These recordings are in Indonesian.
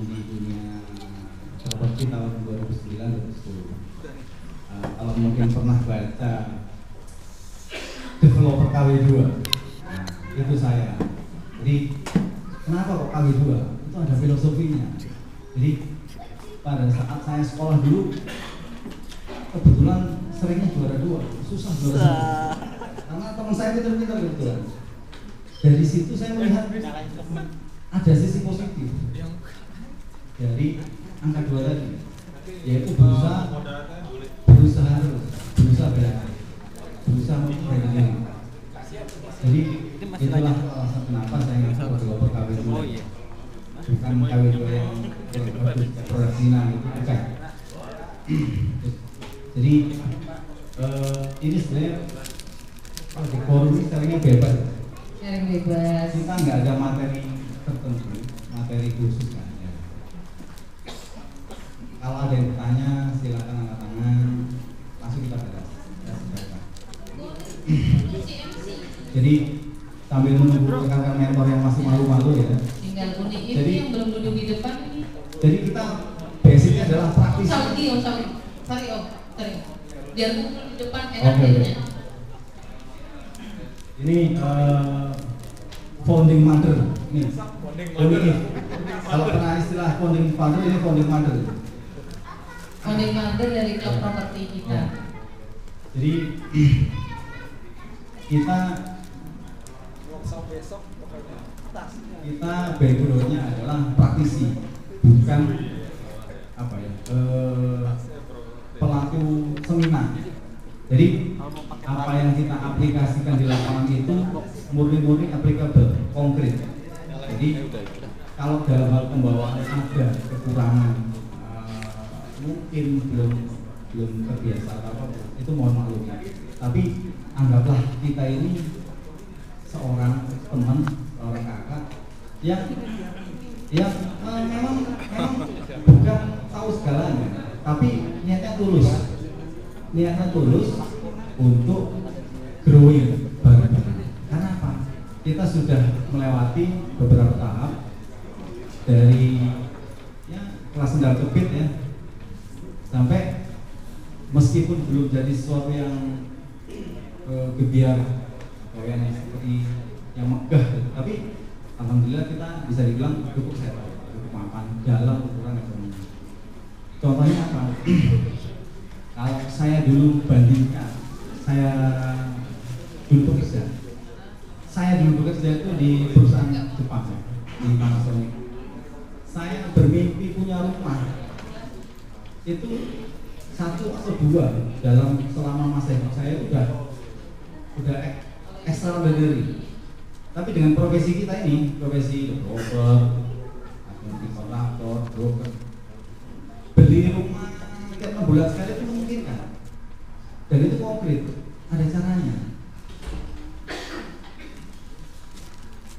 di dunia properti tahun 2009-2010. Kalau mungkin pernah baca developer KW2, nah, itu saya. Jadi kenapa kok KW2? Itu ada filosofinya. Jadi pada saat saya sekolah dulu, kebetulan seringnya juara 2, susah juara 1. Karena teman saya pintar-pintar kebetulan. Dari situ saya melihat ada sisi positif dari angka 2 tadi, yaitu berusaha memperbaiki diri. Jadi itulah alasan kenapa saya masuk developer KW2. Bukan KW2 yang produksinya itu bukan. Jadi ini sebenarnya kalau di forum ini sharingnya bebas. Sharing bebas. Kita nggak ada materi tertentu, materi khusus kan ya. Kalau ada yang bertanya silakan angkat tangan, langsung kita bahas. Jadi sambil menunggu rekan-rekan mentor yang masih malu-malu ya. Tinggal kuning ini yang belum duduk di depan ini. Jadi kita basicnya adalah praktis. Sorry. Biar kumpul di depan enak jadinya. Ini founding mother ini. Kalau pernah istilah founding father, ini founding mother. Founding mother dari klub properti kita. Ya. Jadi kita backgroundnya adalah praktisi, bukan apa ya pelaku seminar. Jadi apa yang kita aplikasikan di lapangan itu murni applicable, konkret. Jadi kalau dalam hal pembawaan ada kekurangan, mungkin belum terbiasa atau apa, itu mohon maklum. Tapi anggaplah kita ini seorang teman, seorang kakak yang memang bukan tahu segalanya, tapi niatnya tulus untuk growing bareng-bareng. Karena apa? Kita sudah melewati beberapa tahap dari ya kelas sendal jepit ya sampai meskipun belum jadi sesuatu yang gebiar atau yang seperti yang megah gitu. Tapi alhamdulillah kita bisa dibilang cukup sehat, cukup mapan dalam ukuran ekonomi. Contohnya apa? Kalau saya dulu bandingkan, saya dulu bekerja itu di perusahaan Jepang ya, di Panasonic. Saya bermimpi punya rumah itu 1 atau 2 dalam selama masa hidup saya udah extraordinary. Tapi dengan profesi kita ini, profesi broker, kontraktor, broker, beli rumah tiap 6 bulan sekali itu memungkinkan. Dan itu konkret, ada caranya.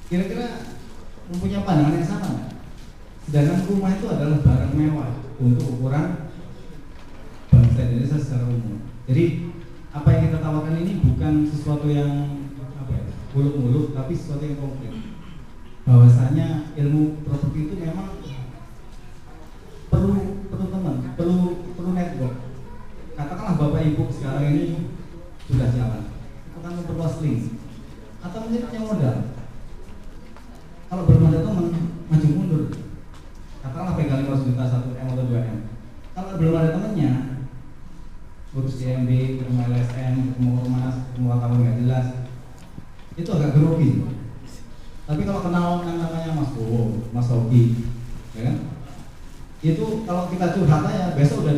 Kira-kira mempunyai pandangan yang sama nggak? Sedangkan rumah itu adalah barang mewah untuk ukuran bangsa Indonesia secara umum. Jadi apa yang kita tawarkan ini bukan sesuatu yang muluk-muluk, tapi sesuatu yang konkret. Bahwasanya ilmu properti itu memang perlu teman, perlu network. Katakanlah Bapak Ibu sekarang ini sudah jalan, akan memperluas link atau menjadi punya modal. Kalau belum ada teman, maju mundur. Katakanlah pegang 500 juta 1M atau 2M. Kalau belum ada temannya, urus DMB, ketemu LSM, ketemu ormas, ketemu wartawan nggak jelas, itu agak grogi. Tapi kalau kenal yang namanya Mas Bowo, Mas Hoki, ya kan? Itu kalau kita curhat aja, besok udah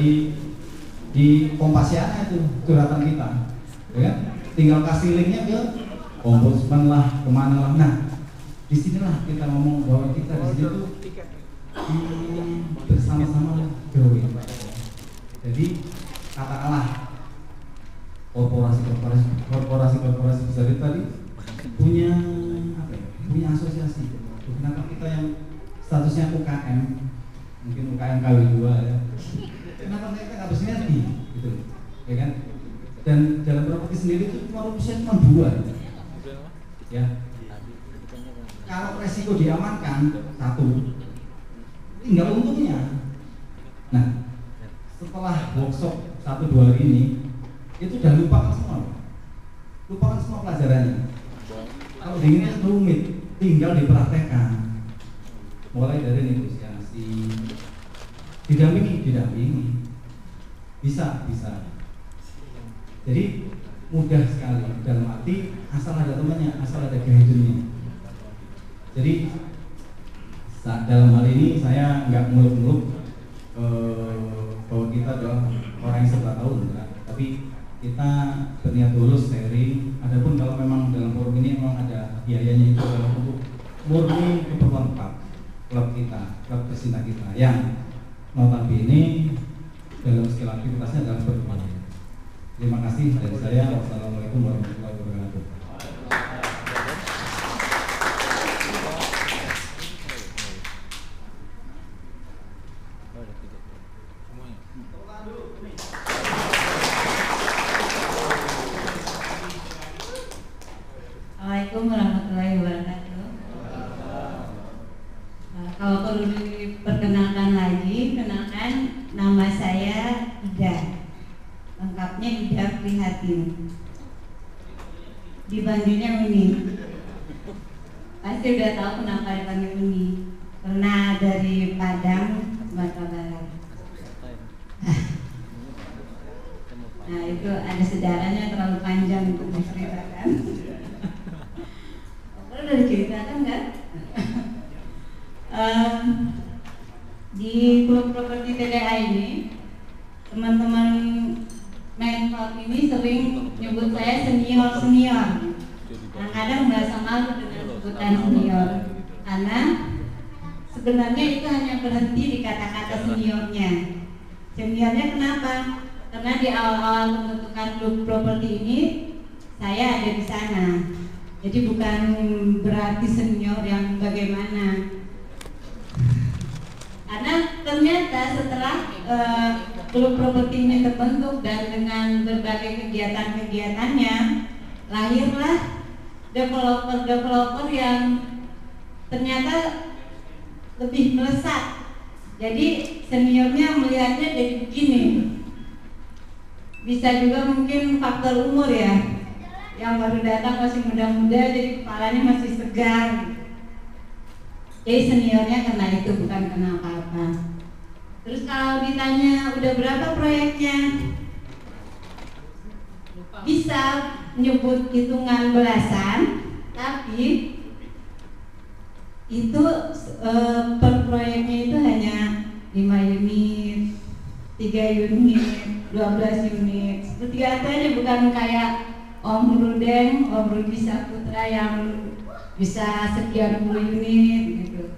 di Kompasiana itu curhatan kita, ya kan? Tinggal kasih linknya ke ombudsman lah, kemana lah. Nah, disinilah kita ngomong bahwa kita di sini tuh bersama-sama growing. Jadi katakanlah korporasi besar itu tadi punya apa ya? Punya asosiasi. Kenapa kita yang statusnya UKM, mungkin UKM KW2 ya? Kenapa mereka nggak bersinergi, gitu, ya kan? Dan dalam properti sendiri itu korupsi cuma 2, ya. Kalau resiko diamankan 1, tinggal untungnya. Nah, setelah workshop 1-2 hari ini, itu udah lupakan semua pelajarannya. Kalau diinginnya rumit, tinggal dipraktekkan. Mulai dari negosiasi, didampingi, bisa. Jadi mudah sekali, dalam arti asal ada temannya, asal ada guide-nya. Jadi dalam hal ini saya nggak muluk-muluk bahwa kita adalah orang yang serba tahu, enggak. Tapi kita berniat tulus sharing. Adapun kalau memang dalam forum ini memang ada biayanya, itu adalah untuk murni keperluan klub kita, klub pecinta kita yang notabene dalam skill aktivitasnya adalah berbuat. Terima kasih dari saya. Wassalamualaikum warahmatullahi wabarakatuh. Assalamualaikum warahmatullahi wabarakatuh. Kalau perlu diperkenalkan lagi, kenalkan nama saya Ida. Lengkapnya Ida Prihatin. Dipanggilnya Uni. Pasti udah tahu kenapa dipanggil Uni. Karena dari Padang, Sumatera Barat. Nah, itu ada sejarahnya terlalu panjang untuk diceritakan. Udah diceritakan kan? Di klub properti TDA ini, teman-teman mentor ini sering nyebut saya senior. Kadang-kadang merasa malu dengan sebutan senior, karena sebenarnya itu hanya berhenti di kata-kata seniornya. Seniornya kenapa? Karena di awal-awal pembentukan klub properti ini saya ada di sana. Jadi bukan berarti senior yang bagaimana. Karena ternyata setelah klub properti ini terbentuk dan dengan berbagai kegiatan-kegiatannya, lahirlah developer yang ternyata lebih melesat. Jadi seniornya melihatnya jadi begini. Bisa juga mungkin faktor umur ya. Yang baru datang masih muda-muda, jadi kepalanya masih segar. Jadi seniornya karena itu, bukan karena apa-apa. Terus kalau ditanya udah berapa proyeknya, bisa nyebut hitungan belasan, tapi itu per proyeknya itu hanya 5 unit, 3 unit, 12 unit. Seperti itu aja, bukan kayak Om Rudeng, Om Rudi Saputra yang bisa sekian puluh unit gitu.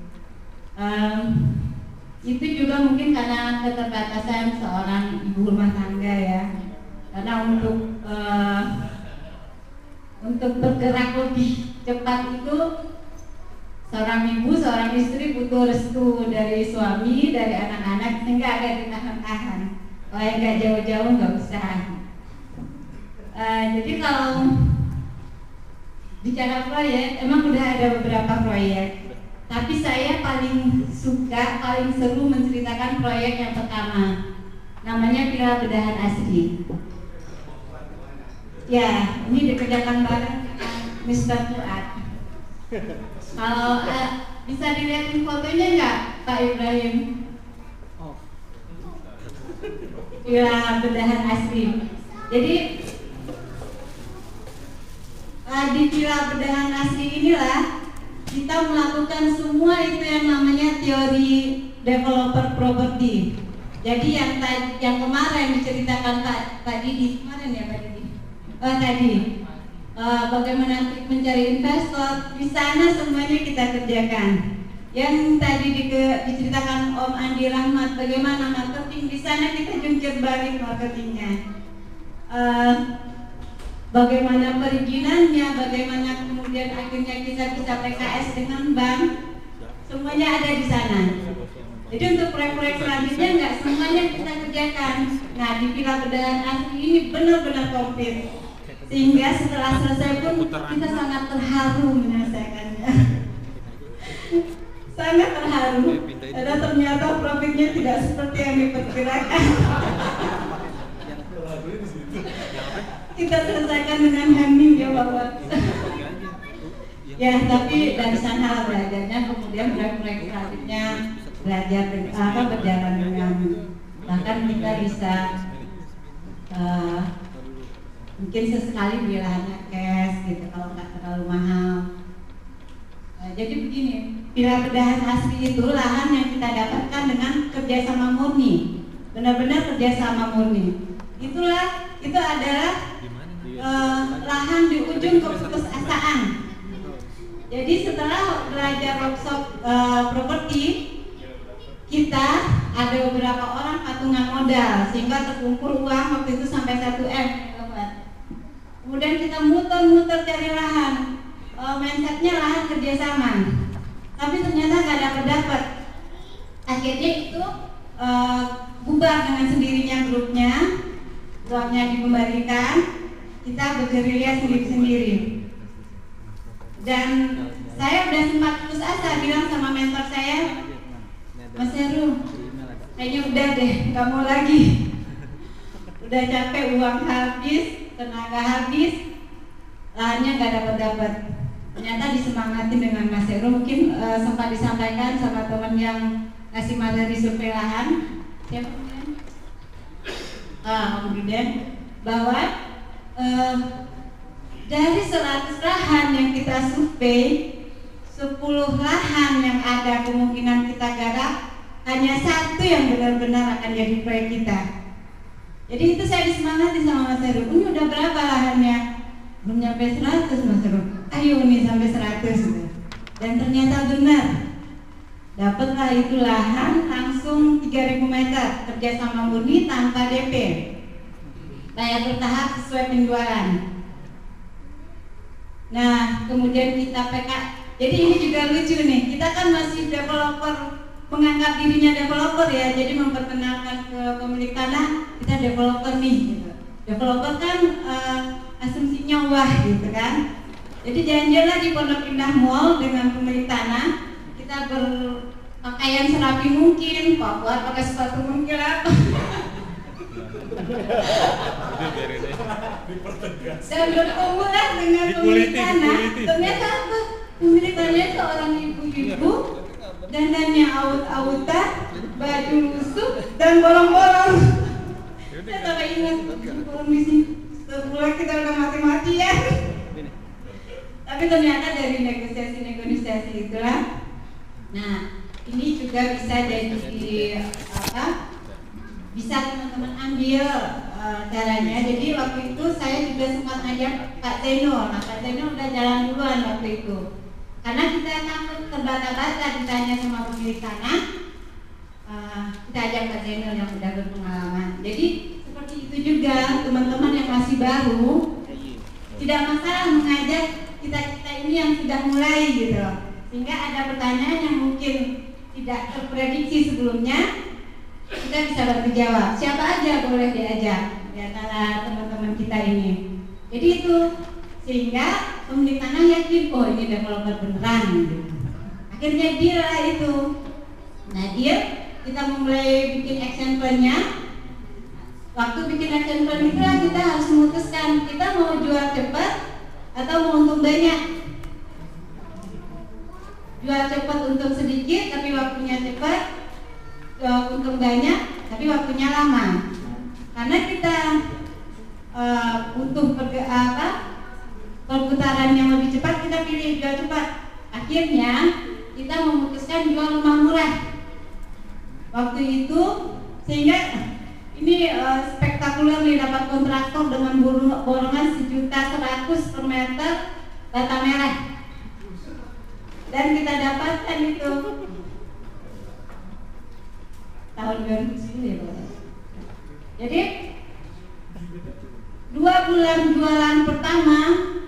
Itu juga mungkin karena keterbatasan seorang ibu rumah tangga ya. Karena untuk bergerak lebih cepat itu seorang ibu, seorang istri butuh restu dari suami, dari anak-anak, sehingga agak ditahan-tahan. Kalau yang nggak jauh-jauh nggak usah. Jadi kalau bicara proyek, emang udah ada beberapa proyek. Tapi saya paling suka, paling seru menceritakan proyek yang pertama. Namanya Villa Bedahan Asri. Ya, ini dikerjakan bareng dengan Mr. Fuad. Kalau bisa dilihatin fotonya nggak, Pak Ibrahim? Villa Bedahan Asri. Jadi di Villa Bedahan Asri inilah kita melakukan semua itu yang namanya teori developer property. Jadi yang kemarin diceritakan Pak Didi, kemarin ya Pak Didi? Tadi bagaimana mencari investor, di sana semuanya kita kerjakan. Yang tadi diceritakan Om Andi Rahmat, bagaimana marketing, di sana kita jungkir balik marketingnya. Bagaimana perizinannya, bagaimana kemudian akhirnya kita bisa PKS dengan bank, semuanya ada di sana. Jadi untuk proyek-proyek selanjutnya nggak semuanya kita kerjakan. Nah, di Villa Bedahan Asri ini benar-benar komplit, sehingga setelah selesai pun kita sangat terharu menyelesaikannya. sangat terharu karena ternyata profitnya tidak seperti yang diperkirakan. Kita selesaikan dengan hening ya Bapak. Ya, tapi dari sana belajarnya, kemudian proyek selanjutnya belajar berjalan dengan, bahkan kita bisa mungkin sesekali beli lahannya cash gitu kalau nggak terlalu mahal. Jadi begini, Pilar Pedahan Asri itu lahan yang kita dapatkan dengan kerjasama murni, benar-benar kerjasama murni. Itu adalah lahan di ujung keputusasaan. Jadi setelah belajar workshop properti, kita ada beberapa orang patungan modal sehingga terkumpul uang waktu itu sampai 1M. Kemudian kita muter-muter cari lahan, mindsetnya lahan kerjasama, tapi ternyata nggak dapat. Akhirnya itu bubar dengan sendirinya grupnya, uangnya dikembalikan, kita bergerilya sendiri-sendiri. Dan saya udah sempat putus asa bilang sama mentor saya, Mas Heru, kayaknya udah deh, nggak mau lagi. Udah capek, uang habis, tenaga habis, lahannya nggak dapat. Ternyata disemangati dengan Mas Heru, mungkin sempat disampaikan sama teman yang ngasih materi survei lahan, siapa kemudian? Om Duden, bahwa dari 100 lahan yang kita survei, 10 lahan yang ada kemungkinan kita garap, hanya 1 yang benar-benar akan jadi proyek kita. Jadi itu saya disemangati sama Mas Heru. Ini udah berapa lahannya? Belum nyampe 100 Mas Heru. Ayo nih sampai 100. Dan ternyata benar. Dapatlah itu lahan langsung 3.000 meter kerjasama murni tanpa DP. Bayar bertahap sesuai penjualan. Nah, kemudian kita PK. Jadi ini juga lucu nih. Kita kan masih developer, menganggap dirinya developer ya. Jadi memperkenalkan ke pemilik tanah, kita developer nih. Gitu. Developer kan asumsinya wah gitu kan. Jadi janjilah di Pondok Indah Mall dengan pemilik tanah. Kita berpakaian serapi mungkin, Pak buat pakai sepatu mungkin apa. Dan bertemu lah dengan pemilik tanah. Ternyata apa? Pemilik tanah seorang ibu-ibu, dandannya aut-autan, baju lusuh dan bolong-bolong. Saya sampai ingat bolong di sini. Setelah kita udah mati-matian. Tapi ternyata dari negosiasi itulah. Nah, ini juga bisa jadi apa? Bisa teman-teman ambil caranya. Jadi waktu itu saya juga sempat ngajak Pak Zeno. Nah, Pak Zeno udah jalan duluan waktu itu. Karena kita takut terbata-bata ditanya sama pemilik tanah. Kita ajak Pak Zeno yang udah berpengalaman. Jadi seperti itu juga teman-teman yang masih baru, tidak masalah mengajak kita ini yang sudah mulai gitu. Sehingga ada pertanyaan yang mungkin tidak terprediksi sebelumnya, kita bisa bantu jawab. Siapa aja boleh diajak di antara teman-teman kita ini. Jadi itu sehingga pemilik tanah yakin, oh ini developer beneran gitu. Akhirnya deal lah itu. Nah deal, kita mulai bikin action plan-nya. Waktu bikin action plan itulah kita harus memutuskan kita mau jual cepat atau mau untung banyak. Jual cepat untung sedikit tapi waktunya cepat, untung banyak tapi waktunya lama. Karena kita untuk perputaran yang lebih cepat, kita pilih jual cepat. Akhirnya kita memutuskan jual rumah murah waktu itu, sehingga ini spektakuler nih, dapat kontraktor dengan bolongan 1.100.000 per meter bata merah. Dan kita dapatkan itu tahun 2010 ya Pak. Jadi 2 bulan jualan pertama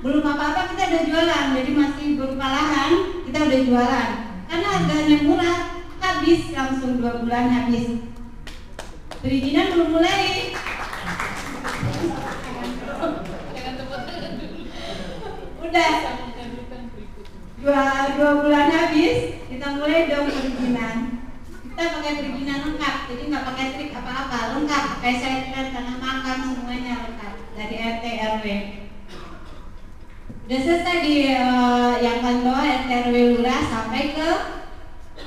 belum apa-apa kita udah jualan, jadi masih berupa lahan kita udah jualan. Karena harganya murah, habis langsung 2 bulan habis. Perizinan belum mulai. Udah 2 bulan habis, kita kita mulai dong perizinan. Kita pakai perizinan lengkap, jadi nggak pakai trik apa-apa, lengkap, pakai setel, tanah makan semuanya lengkap dari RT RW. Udah selesai di yang paling bawah RT RW lurah sampai ke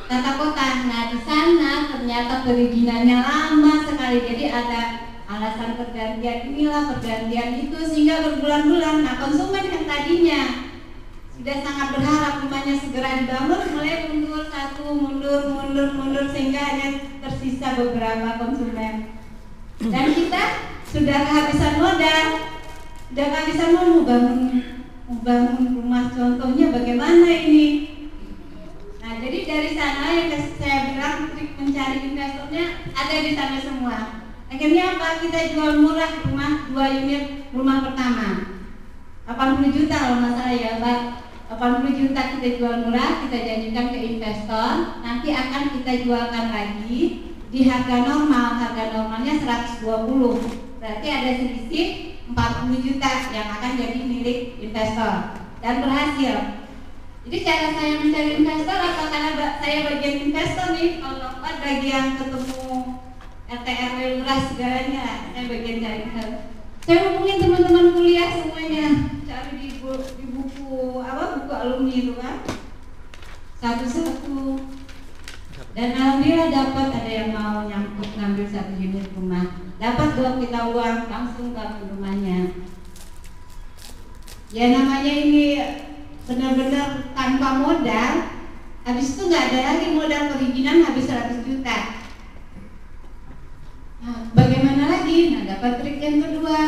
tata kota. Nah di sana ternyata perizinannya lama sekali, jadi ada alasan pergantian inilah, pergantian itu, sehingga berbulan-bulan. Nah konsumen yang tadinya sudah sangat berharap rumahnya segera dibangun, mulai mundur sehingga hanya tersisa beberapa konsumen. Dan kita sudah kehabisan modal, mau bangun rumah, contohnya bagaimana ini. Nah jadi dari sana yang saya bilang trik mencari investornya ada di sana semua. Akhirnya apa? Kita jual murah rumah 2 unit rumah pertama 80 juta kalau nggak salah ya Mbak. 80 juta kita jual murah, kita janjikan ke investor, nanti akan kita jualkan lagi di harga normal. Harga normalnya 120, berarti ada selisih 40 juta yang akan jadi milik investor. Dan berhasil. Jadi cara saya mencari investor apa karena saya bagian investor nih? Kalau bagi yang ketemu RT RW lurah segalanya, saya bagian cari investor. Saya hubungin teman-teman kuliah semuanya, cari di buku buku alumni itu kan, satu-satu. Dan alhamdulillah dapat, ada yang mau nyangkut ngambil 1 unit rumah, dapat dong kita uang langsung ke rumahnya. Ya namanya ini benar-benar tanpa modal, habis itu nggak ada lagi modal perizinan, habis 100 juta. Nah, bagaimana lagi? Nah, dapat trik yang kedua.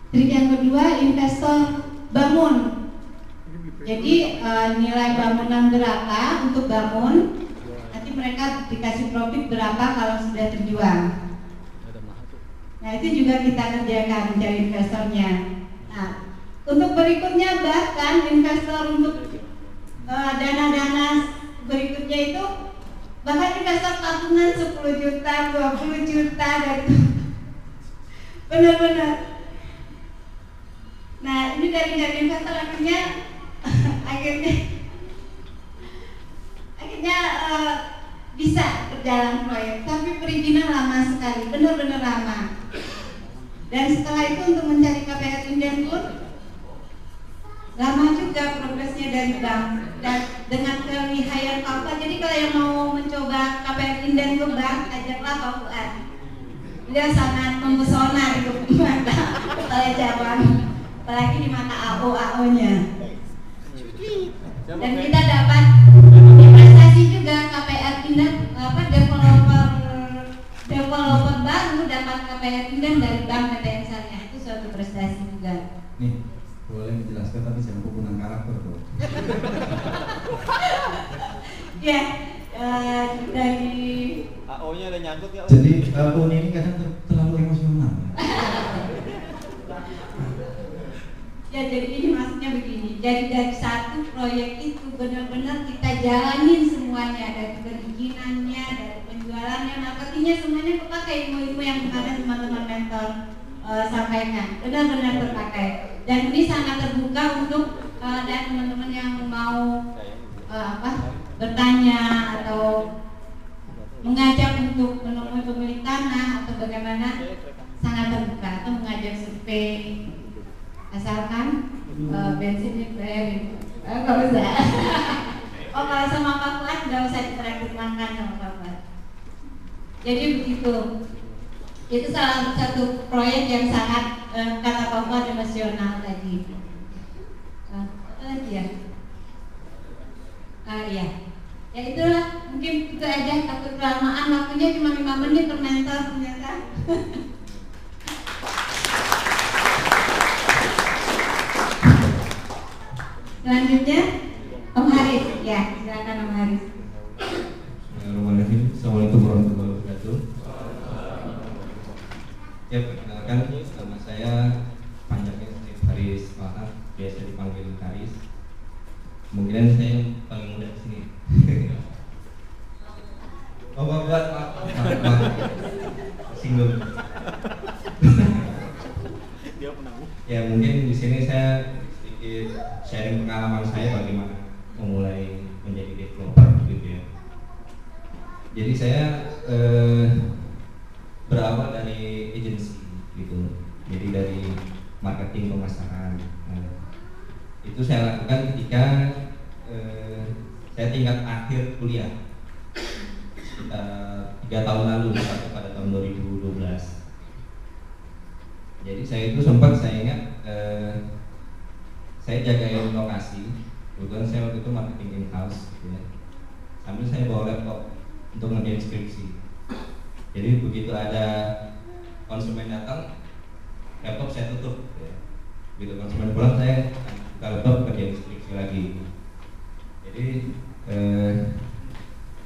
Trik yang kedua, investor bangun. Jadi nilai bangunan berapa untuk bangun, nanti mereka dikasih profit berapa kalau sudah terjual. Nah itu juga kita kerjakan mencari investornya. Nah untuk berikutnya bahkan investor untuk dana-dana berikutnya itu bahkan investor tabungan 10 juta, 20 juta dan benar-benar. Nah ini dari investor akhirnya bisa berjalan proyek, tapi perizinan lama sekali, benar-benar lama. Dan setelah itu untuk mencari KPR inden pun lama juga progresnya dari bank. Dan dengan kelihayan Pak Fuad, jadi kalau yang mau mencoba KPR inden ke bank, ajaklah Pak Fuad. Dia sangat mempesona di mata saya jawab, apalagi di mata AO-nya. Dan kita dapat prestasi juga KPR inden, developer baru dapat KPR inden dari bank PTN Syariah, itu suatu prestasi juga. Nih, boleh menjelaskan tapi jangan penggunaan karakter bro. Ya, dari AO-nya ada nyangkut ya? Jadi Uni ini kadang terlalu emosional. Ya jadi ini maksudnya begini. Jadi dari satu proyek itu benar-benar kita jalanin semuanya, dari perizinannya, dari penjualannya, marketingnya, semuanya kepakai ilmu-ilmu yang kemarin teman-teman mentor sampaikan, benar-benar terpakai. Dan ini sangat terbuka untuk dan teman-teman yang mau bertanya atau mengajak untuk menemui pemilik tanah atau bagaimana, sangat terbuka, atau mengajak survei. Asalkan bensin dibayarin, nggak usah. Oh kalau sama Pak Fuad nggak usah ditraktir makan sama Pak Fuad. Jadi begitu. Itu salah satu proyek yang sangat kata Pak Fuad emosional tadi. Apa lagi ya? Ya. Ya itulah, mungkin itu aja. Takut kelamaan, waktunya cuma 5 menit per mentor ternyata. Selanjutnya Om Haris, ya silakan Om Haris. Bismillahirrahmanirrahim. Assalamualaikum warahmatullahi wabarakatuh. Ya perkenalkan, nama saya panjangnya Haris Wahab, biasa dipanggil Haris. Kemungkinan saya yang paling muda di sini. Oh buat singgung. Ya mungkin di sini saya sedikit sharing pengalaman saya bagaimana memulai Jadi saya berawal dari agensi gitu. Jadi dari marketing pemasaran. Nah, itu saya lakukan ketika saya tingkat akhir kuliah. 3 tahun lalu atau pada tahun 2012. Jadi saya itu sempat saya ingat saya jagain lokasi. Kebetulan saya waktu itu marketing in-house gitu ya. Sambil saya bawa laptop untuk ngerjain skripsi. Jadi begitu ada konsumen datang, laptop saya tutup ya. Begitu konsumen pulang saya buka laptop kerjain skripsi lagi. Jadi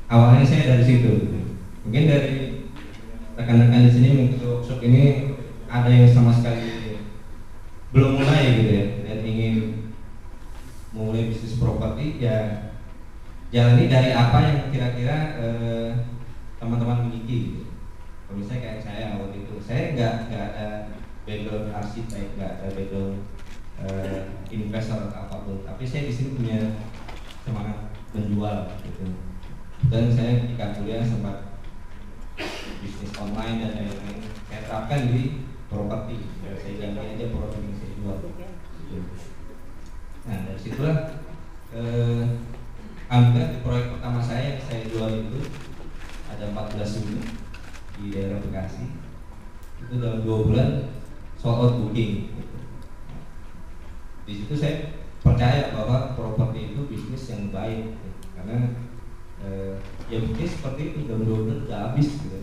awalnya saya dari situ gitu. Mungkin dari rekan-rekan di sini mengikuti workshop ini ada yang sama sekali belum mulai gitu ya, dan ingin mulai bisnis properti, ya jalani dari apa yang kira-kira teman-teman miliki gitu. Kalau misalnya kayak saya waktu itu, saya nggak ada background arsitek, nggak ada background investor atau apapun, tapi saya di sini punya semangat menjual gitu. Dan saya ketika kuliah sempat bisnis online dan lain-lain, saya terapkan di properti. Ya, saya ganti aja produk yang saya jual gitu. Nah dari situlah alhamdulillah di proyek pertama saya yang saya jual itu ada 14 unit di daerah Bekasi. Itu dalam 2 bulan sold out booking gitu. Di situ saya percaya bahwa properti itu bisnis yang baik gitu. Karena ya bisnis seperti itu dalam 2 bulan udah habis gitu.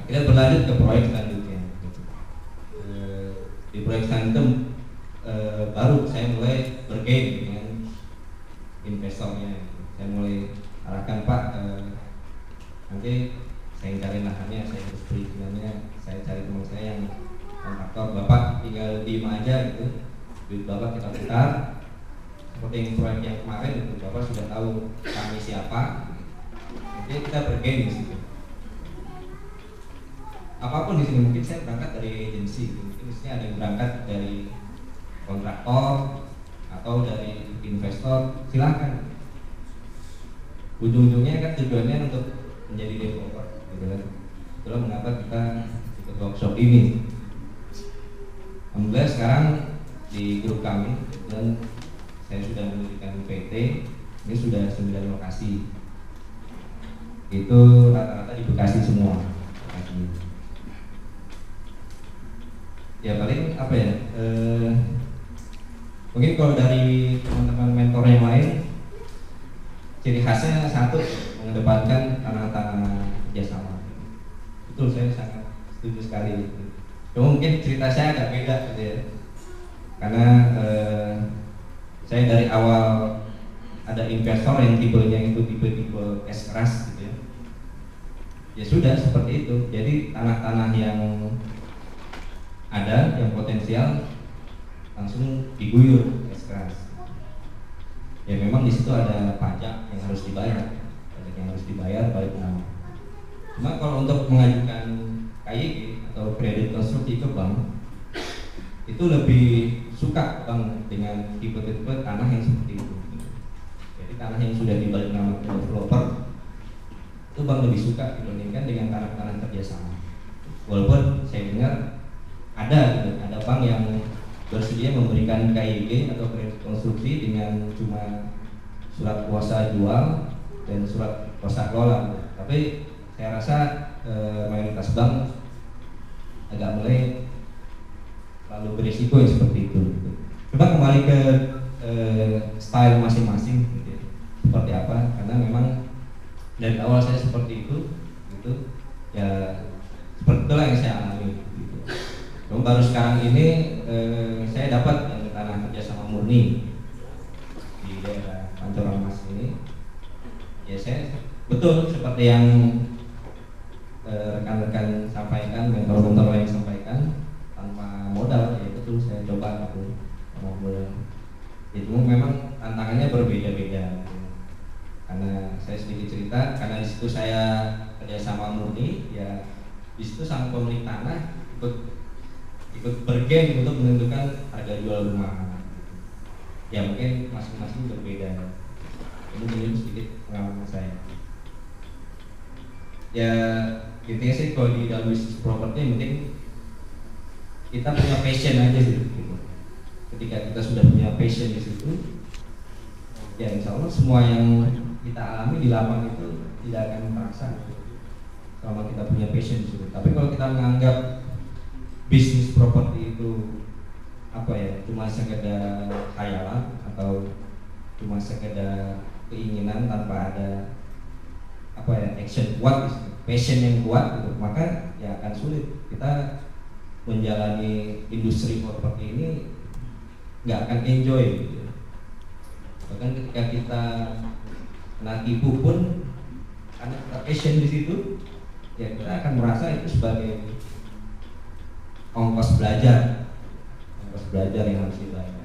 Akhirnya berlanjut ke proyek selanjutnya gitu. Di proyek selanjutnya baru saya mulai bergain dengan investornya. Saya mulai arahkan, Pak, nanti saya cari lahannya, saya urus perizinannya, saya cari teman saya yang kontraktor, Bapak tinggal diem aja gitu, duit Bapak kita putar. Seperti yang proyek yang kemarin itu, Bapak sudah tahu kami siapa, jadi kita bergain di situ. Apapun di sini, mungkin saya berangkat dari agensi, mungkin di sini ada yang berangkat dari kontraktor atau dari investor, silakan. Ujung-ujungnya kan tujuannya untuk menjadi developer, gitu kan. Itulah mengapa kita ikut workshop ini. Alhamdulillah sekarang di grup kami dan saya sudah mendirikan PT, ini sudah 9 lokasi. Itu rata-rata di Bekasi semua. Bekasi. Ya paling apa ya? Mungkin kalau dari teman-teman mentor yang lain, ciri khasnya satu, mengedepankan tanah-tanah kerjasama. Betul, saya sangat setuju sekali. Cuma mungkin cerita saya agak beda gitu ya. Karena saya dari awal ada investor yang tipenya itu tipe-tipe cash keras gitu ya. Ya sudah seperti itu. Jadi tanah-tanah yang ada yang potensial langsung diguyur cash keras. Ya memang di situ ada pajak yang harus dibayar, pajak yang harus dibayar balik nama. Cuma kalau untuk mengajukan KYG atau kredit konstruksi ke bank, itu lebih suka bank dengan tipe-tipe tanah yang seperti itu. Jadi tanah yang sudah dibalik nama developer itu bank lebih suka dibandingkan dengan tanah-tanah kerjasama. Walaupun saya dengar ada bank yang bersedia memberikan KYG atau kredit konstruksi dengan cuma surat kuasa jual dan surat kuasa kelola. Tapi saya rasa mayoritas bank agak mulai lalu berisiko yang seperti itu. Coba kembali ke style masing-masing, gitu. Seperti apa? Karena memang dari awal saya seperti itu, gitu. Ya seperti itulah yang saya alami. Gitu. Baru sekarang ini saya dapat yang tanah kerjasama murni di daerah Pancoran Mas ini. Ya saya betul seperti yang rekan-rekan sampaikan, mentor-mentor lain sampaikan, tanpa modal, ya betul saya coba aku tanpa modal. Itu memang tantangannya berbeda-beda. Karena saya sedikit cerita, karena di situ saya kerjasama murni, ya di situ sang pemilik tanah ikut bergen untuk menentukan harga jual rumah. Ya mungkin masing-masing berbeda. Ini sedikit pengalaman saya. Ya intinya sih kalau di dalam bisnis properti yang penting kita punya passion aja sih gitu. Ketika kita sudah punya passion di situ, ya insya Allah semua yang kita alami di lapangan itu tidak akan terasa selama kita punya passion di situ. Tapi kalau kita menganggap bisnis properti itu apa ya, cuma sekedar khayalan atau cuma sekedar keinginan tanpa ada apa ya action kuat, passion yang kuat gitu, maka ya akan sulit kita menjalani industri properti ini, nggak akan enjoy gitu. Bahkan ketika kita kena tipu pun karena kita passion di situ, ya kita akan merasa itu sebagai ongkos belajar yang harus dibayar.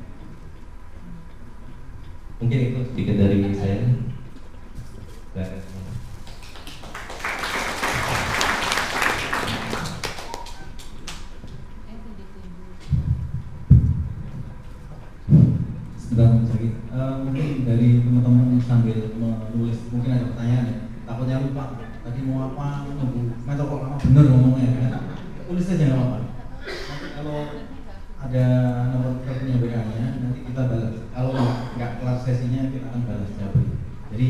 Mungkin itu sedikit dari saya. Mungkin dari teman-teman sambil menulis, mungkin ada pertanyaan ya. Takutnya lupa tadi mau apa, nggak kok lama bener ngomongnya ya. Tulis saja nggak apa-apa. Nanti kalau ada nomor teleponnya WA-nya nanti kita balas. Kalau nggak kelar sesinya kita akan balas jawab. Jadi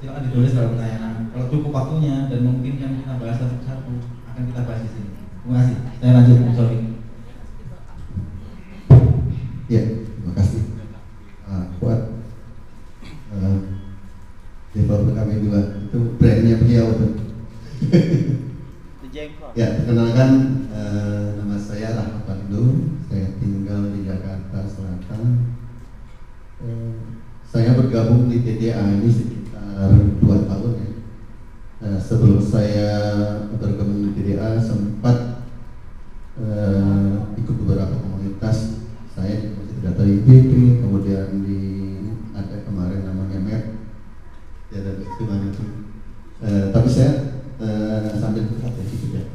silakan ditulis dalam pertanyaan. Kalau cukup waktunya dan mungkin yang kita bahas satu-satu akan kita bahas di sini. Terima kasih. Saya lanjut, sorry. Ya, terima kasih. Kuat developer kami juga itu brandnya beliau tuh. Ya, perkenalkan nama saya Rahmat Pandu. Saya tinggal di Jakarta Selatan. Saya bergabung di TDA ini sekitar 2 tahun ya. Sebelum saya bergabung di TDA sempat ikut beberapa komunitas. Saya di Masjid Data IPP, kemudian di ada kemarin namanya MEP, ya dan gimana tuh. Tapi saya sambil berkata gitu ya.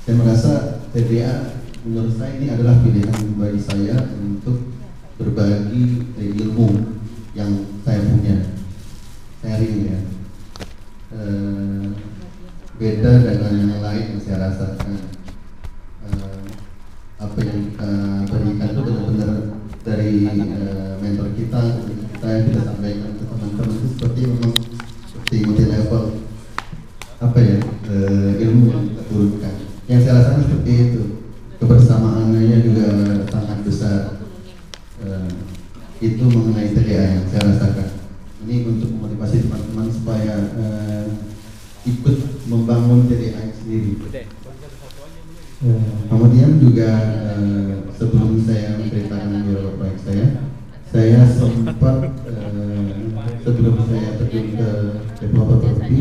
Saya merasa TDA menurut saya ini adalah pilihan bagi saya untuk berbagi ilmu yang saya punya. Sharing ya. Beda dengan yang lain yang saya rasakan. Apa yang kita berikan itu benar-benar dari mentor kita yang kita sampaikan ke teman-teman itu seperti memang seperti multi level apa ya ilmu yang kita turunkan. Yang saya rasakan seperti itu, kebersamaannya juga sangat besar. Itu mengenai TDA yang saya rasakan. Ini untuk memotivasi teman-teman supaya ikut membangun TDA sendiri. Kemudian juga sebelum saya menceritakan beberapa proyek saya sempat sebelum saya terjun ke developer property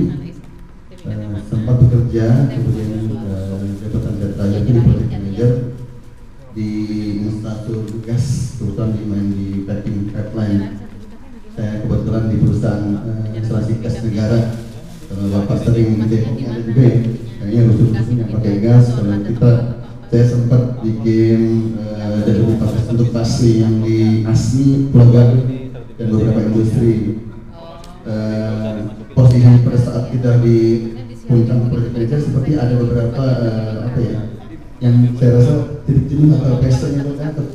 sempat bekerja, kemudian jabatan data di project manager di instalator gas, terutama di piping pipeline. Saya kebetulan di perusahaan instalasi gas negara. Kalau Bapak sering di Depoknya ada juga ya, kayaknya rusun-rusun yang pakai gas. Kalau kita, saya sempat bikin dari untuk pasli yang di ASMI, Pulau Gadung dan beberapa industri. Posisi pada saat kita di puncak project manager seperti ada beberapa apa ya, yang saya rasa titik jenuh atau passion yang terdapat.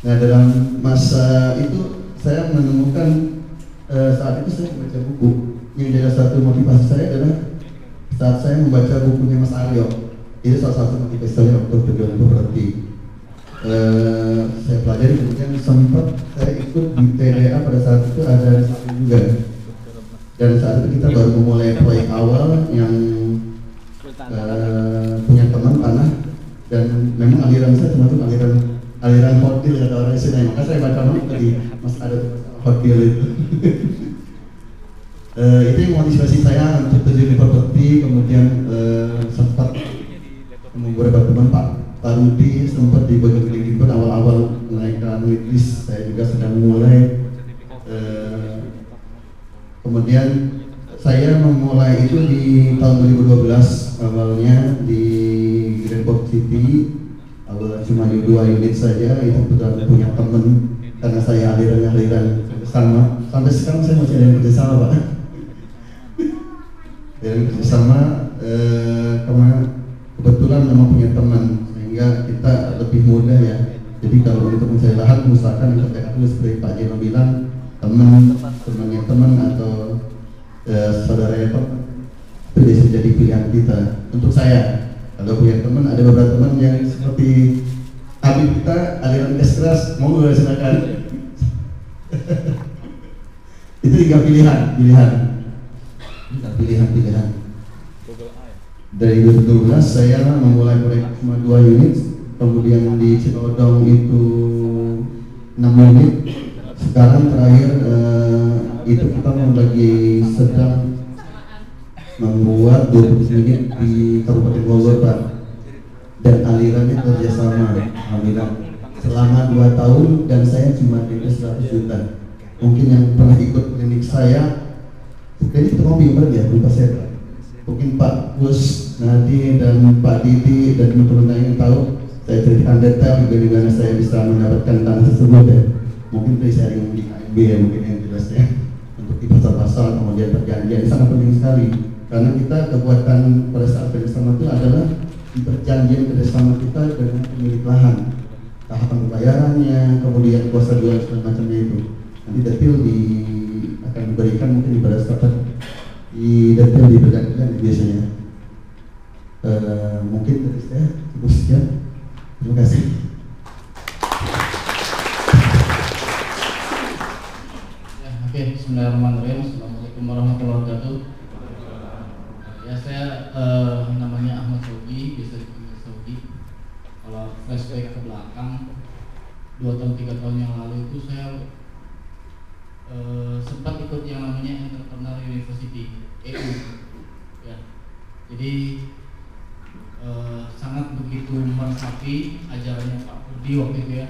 Nah dalam masa itu saya menemukan saat itu saya membaca buku. Yang jadi satu motivasi saya adalah saat saya membaca bukunya Mas Aryo. Itu salah satu motivasi saya untuk terjun properti. Saya pelajari, kemudian sempat saya ikut di TDA pada saat itu ada juga. Dan saat itu kita baru memulai proyek awal yang punya teman tanah, dan memang aliran saya termasuk aliran hotel kata orang sini. Maka saya baca banget tadi Mas ada hotel itu. Itu yang motivasi saya untuk terjun di properti. Kemudian sempat beberapa teman Pak Rudi sempat di bagian gedung pun awal-awal menaikkan waitlist. Saya juga sedang mulai. Kemudian saya memulai itu di tahun 2012 awalnya di Grand Pop City. Awalnya cuma di 2 unit saja, itu kebetulan punya teman karena saya aliran sama. Sampai sekarang saya masih ada yang kerjasama Pak. dari kerjasama kemarin kebetulan memang punya teman sehingga kita lebih mudah ya. Jadi kalau untuk mencari lahan misalkan yang terdekat dulu seperti Pak Jero bilang temannya teman atau saudara teman itu bisa jadi pilihan kita. Untuk saya kalau punya teman, ada beberapa teman yang seperti Habib kita aliran gas keras, mau gue silakan. Itu juga pilihan. Dari 2012 saya memulai proyek cuma 2 unit, kemudian di Cilodong itu 6 unit. Sekarang terakhir itu kita lagi sedang membuat 20 unit di Kabupaten Bogor, Pak. Dan alirannya kerjasama, alhamdulillah. Selama 2 tahun dan saya cuma DP 100 juta. Mungkin yang pernah ikut klinik saya, klinik itu mobil ya, lupa saya, Pak. Mungkin Pak Gus, Nadi dan Pak Didi dan teman-teman yang tahu, saya ceritakan detail bagaimana saya bisa mendapatkan tanah tersebut ya. Mungkin dari sharing di KMB ya, mungkin yang jelas ya. Untuk di pasar-pasar kemudian perjanjian sangat penting sekali. Karena kita kekuatan pada saat kerjasama itu adalah di perjanjian kerjasama kita dengan pemilik lahan, tahapan pembayarannya, kemudian kuasa jual segala macamnya itu. Nanti detail akan diberikan mungkin di pada saat di detail di perjanjian biasanya. Mungkin dari saya cukup sekian. Terima kasih. Ya, oke. Bismillahirrahmanirrahim. Assalamualaikum warahmatullahi wabarakatuh. Ya, saya namanya Ahmad Sogi, biasa dipanggil Sogi. Kalau flashback ke belakang 2 tahun 3 tahun yang lalu itu saya sempat ikut yang namanya Entrepreneur University EU ya. Jadi sangat begitu meresapi ajarannya Pak Budi waktu itu ya,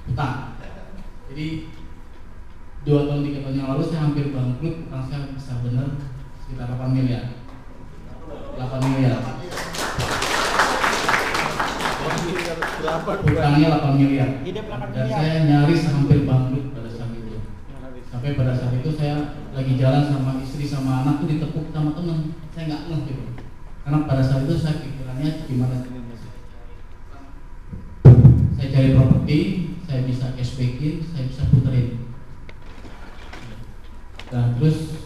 utang. Jadi 2 tahun 3 tahun yang lalu saya hampir bangkrut, utang saya besar benar sekitar 8 miliar. Utangnya 8 miliar. Dan saya nyaris hampir bangkrut pada saat itu. Sampai pada saat itu saya lagi jalan sama istri sama anak tuh ditepuk sama temen. Saya nggak ngeh gitu. Karena pada saat itu saya pikirannya gimana? Saya cari properti, saya bisa cashbackin, saya bisa puterin. Nah terus